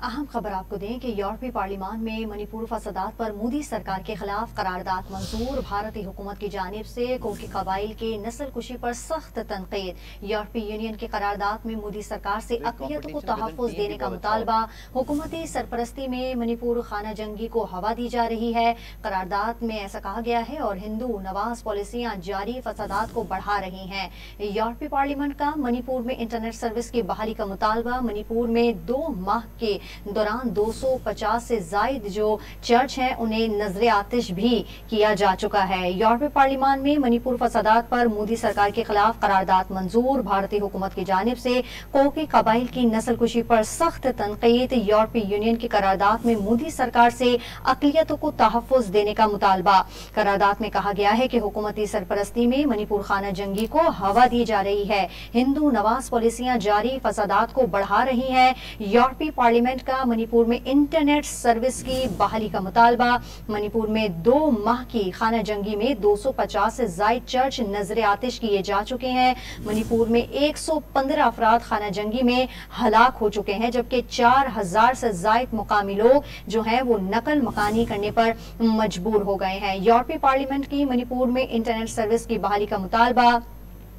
अहम खबर आपको दें कि यूरोपीय पार्लियामान में मणिपुर फसादात पर मोदी सरकार के खिलाफ करारदाद मंजूर। भारतीय हुकूमत की जानिब से कोकी कबाइल के नस्ल कुशी पर सख्त तनकीद। यूरोपीय यूनियन की करारदाद में मोदी सरकार से अक़लियत को तहफ़्फ़ुज़ देने का मुतालबा। हुकूमती सरपरस्ती में मणिपुर खाना जंगी को हवा दी जा रही है। करारदाद में ऐसा कहा गया है और हिंदू नवाज पॉलिसियाँ जारी फसादात को बढ़ा रही हैं। यूरोपीय पार्लियामेंट का मणिपुर में इंटरनेट सर्विस की बहाली का मुतालबा। मणिपुर में 2 माह के दौरान 250 से जायद जो चर्च हैं उन्हें नजर आतिश भी किया जा चुका है। यूरोपीय पार्लियामान में मणिपुर फसादात पर मोदी सरकार के खिलाफ करारदाद मंजूर। भारतीय हुकूमत की जानिब से कोकी कबाइल की नस्ल कुशी पर सख्त तनकीद। यूरोपीय यूनियन की करारदाद में मोदी सरकार से अक़लियतों को तहफ़्फ़ुज़ देने का मुतालबा। करारदाद में कहा गया है कि हुकूमती सरपरस्ती में मणिपुर खाना जंगी को हवा दी जा रही है। हिंदू नवाज पॉलिसियाँ जारी फसादात को बढ़ा रही हैं। यूरोपीय पार्लियामेंट का मणिपुर में इंटरनेट सर्विस की बहाली का मुतालबा। मणिपुर में 2 माह की खाना जंगी में 250 से जायद चर्च नजर आतिश किए जा चुके हैं। मणिपुर में 115 अफराद खाना जंगी में हलाक हो चुके हैं, जबकि 4000 से जायद मुकामी लोग जो हैं वो नकल मकानी करने पर मजबूर हो गए हैं। यूरोपीय पार्लियामेंट की मणिपुर में इंटरनेट सर्विस की बहाली का मुतालबा।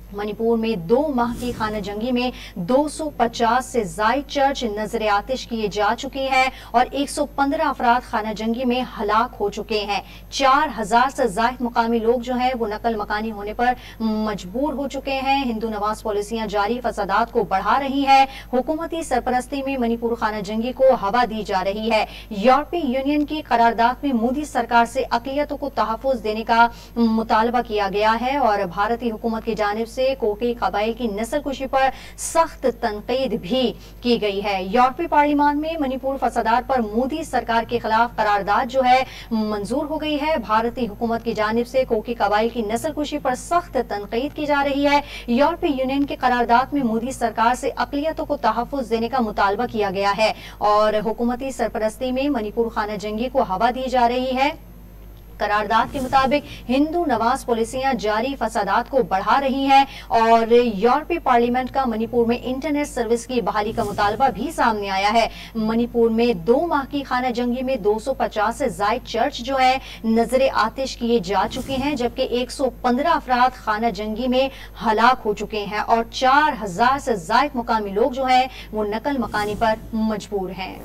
मणिपुर में 2 माह की खाना जंगी में 250 से जायद चर्च नजर आतिश किए जा चुके हैं और 115 अफराद खाना जंगी में हलाक हो चुके हैं। 4000 से जायद मुकामी लोग जो हैं वो नकल मकानी होने पर मजबूर हो चुके हैं। हिंदू नवाज पॉलिसियाँ जारी फसादात को बढ़ा रही है। हुकूमती सरपरस्ती में मणिपुर खाना जंगी को हवा दी जा रही है। यूरोपीय यूनियन की करारदाद में मोदी सरकार से अक़लियतों को तहफ़्फ़ुज़ देने का मुतालबा किया गया है और भारतीय हुकूमत की जानिब से कोकी कबाइल की नस्ल कुशी पर सख्त तनकीद भी की गई है। यूरोपीय पार्लियामान में मणिपुर फसादात पर मोदी सरकार के खिलाफ करारदाद जो है मंजूर हो गई है। भारतीय हुकूमत की जानिब से कोकी कबाइल की नस्ल कुशी पर सख्त तनकीद की जा रही है। यूरोपीय यूनियन के करारदाद में मोदी सरकार से अक़लियतों को तहफ़्फ़ुज़ देने का मुतालबा किया गया है और हुकूमती सरपरस्ती में मणिपुर खाना जंगी को हवा दी जा रही है। करारदाद के मुताबिक हिंदू नवाज पॉलिसियाँ जारी फसादात को बढ़ा रही हैं और यूरोपीय पार्लियामेंट का मणिपुर में इंटरनेट सर्विस की बहाली का मुतालबा भी सामने आया है। मणिपुर में 2 माह की खाना जंगी में 250 से जायद चर्च जो है नजर आतिश किए जा चुके हैं, जबकि 115 अफराद खाना जंगी में हलाक हो चुके हैं और 4000 से जायद मुकामी लोग जो हैं वो नकल मकानी पर मजबूर हैं।